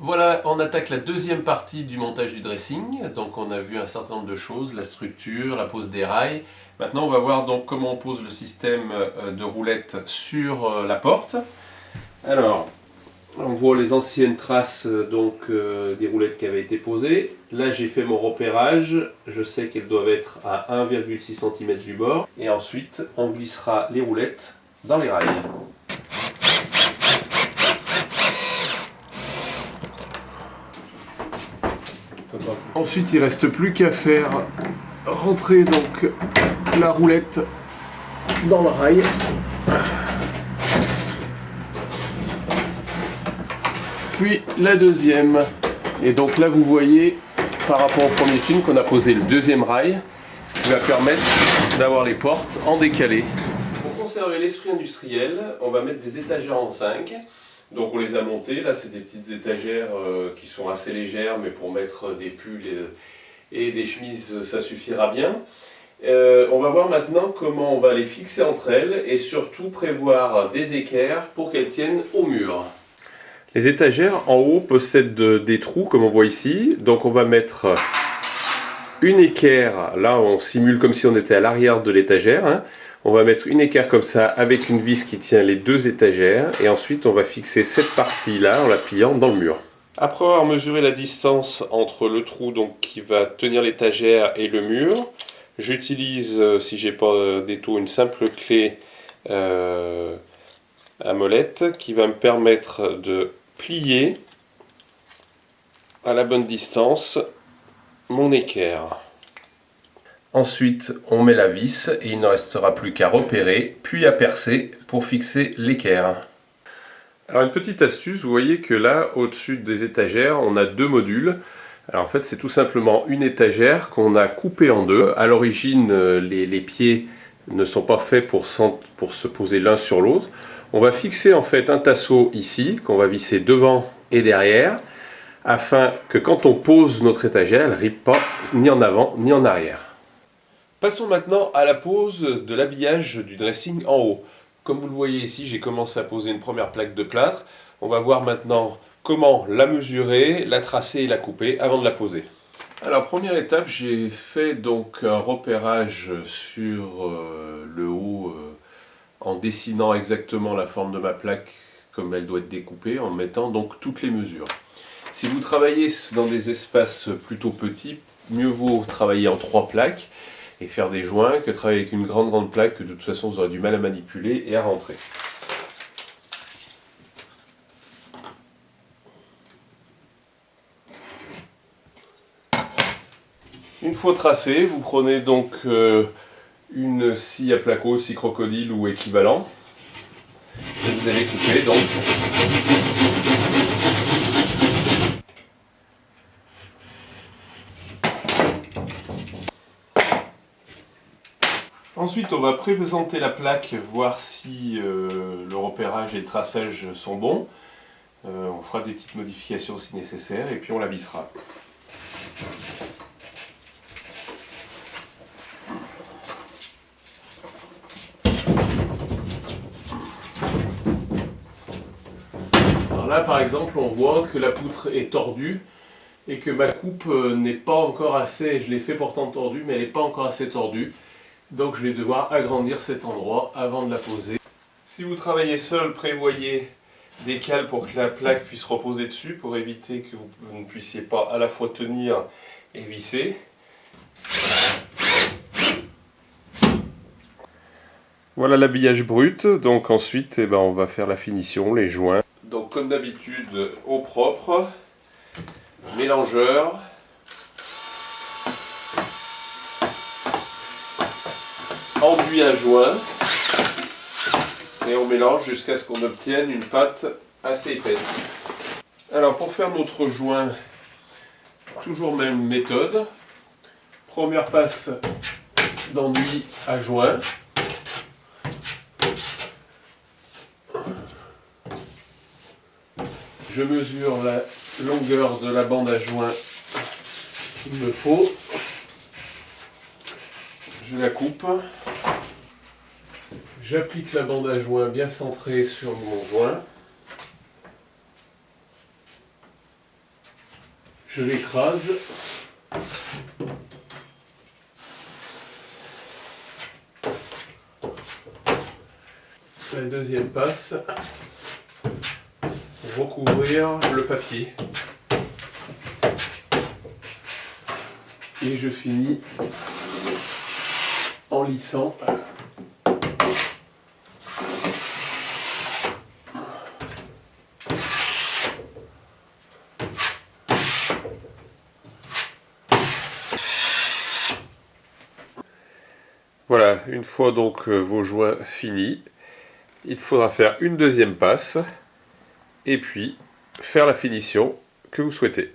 Voilà, on attaque la deuxième partie du montage du dressing. Donc on a vu un certain nombre de choses, la structure, la pose des rails. Maintenant on va voir donc comment on pose le système de roulette sur la porte. Alors, on voit les anciennes traces des roulettes qui avaient été posées. Là j'ai fait mon repérage, je sais qu'elles doivent être à 1,6 cm du bord. Et ensuite on glissera les roulettes dans les rails. Ensuite, il ne reste plus qu'à faire rentrer donc la roulette dans le rail. Puis la deuxième. Et donc là, vous voyez, par rapport au premier film, qu'on a posé le deuxième rail, ce qui va permettre d'avoir les portes en décalé. Pour conserver l'esprit industriel, on va mettre des étagères en zinc. Donc on les a montées, là c'est des petites étagères qui sont assez légères, mais pour mettre des pulls et des chemises ça suffira bien. On va voir maintenant comment on va les fixer entre elles et surtout prévoir des équerres pour qu'elles tiennent au mur. Les étagères en haut possèdent des trous comme on voit ici, donc on va mettre une équerre, là on simule comme si on était à l'arrière de l'étagère, hein. On va mettre une équerre comme ça avec une vis qui tient les deux étagères et ensuite on va fixer cette partie-là en la pliant dans le mur. Après avoir mesuré la distance entre le trou donc, qui va tenir l'étagère et le mur, j'utilise, si j'ai pas d'étau, une simple clé à molette qui va me permettre de plier à la bonne distance mon équerre. Ensuite, on met la vis et il ne restera plus qu'à repérer, puis à percer pour fixer l'équerre. Alors une petite astuce, vous voyez que là, au-dessus des étagères, on a deux modules. Alors en fait, c'est tout simplement une étagère qu'on a coupée en deux. À l'origine, les pieds ne sont pas faits pour se poser l'un sur l'autre. On va fixer en fait un tasseau ici, qu'on va visser devant et derrière, afin que quand on pose notre étagère, elle ne rippe pas ni en avant ni en arrière. Passons maintenant à la pose de l'habillage du dressing en haut. Comme vous le voyez ici, j'ai commencé à poser une première plaque de plâtre. On va voir maintenant comment la mesurer, la tracer et la couper avant de la poser. Alors première étape, j'ai fait donc un repérage sur le haut en dessinant exactement la forme de ma plaque comme elle doit être découpée, en mettant donc toutes les mesures. Si vous travaillez dans des espaces plutôt petits, mieux vaut travailler en 3 plaques et faire des joints que travailler avec une grande plaque que de toute façon vous aurez du mal à manipuler et à rentrer. Une fois tracé, vous prenez donc une scie à placo, scie crocodile ou équivalent, et vous allez couper donc. Ensuite, on va présenter la plaque, voir si le repérage et le traçage sont bons. On fera des petites modifications si nécessaire et puis on la vissera. Alors là, par exemple, on voit que la poutre est tordue et que ma coupe n'est pas encore assez, je l'ai fait pourtant tordue, mais elle n'est pas encore assez tordue. Donc je vais devoir agrandir cet endroit avant de la poser. Si vous travaillez seul, prévoyez des cales pour que la plaque puisse reposer dessus, pour éviter que vous ne puissiez pas à la fois tenir et visser. Voilà l'habillage brut, donc ensuite on va faire la finition, les joints. Donc comme d'habitude, au propre, mélangeur. Enduit un joint et on mélange jusqu'à ce qu'on obtienne une pâte assez épaisse. Alors pour faire notre joint, toujours même méthode. Première passe d'enduit à joint. Je mesure la longueur de la bande à joint qu'il me faut. Je la coupe. J'applique la bande à joint bien centrée sur mon joint. Je l'écrase. La deuxième passe pour recouvrir le papier. Et je finis en lissant. Voilà, une fois donc vos joints finis, il faudra faire une deuxième passe et puis faire la finition que vous souhaitez.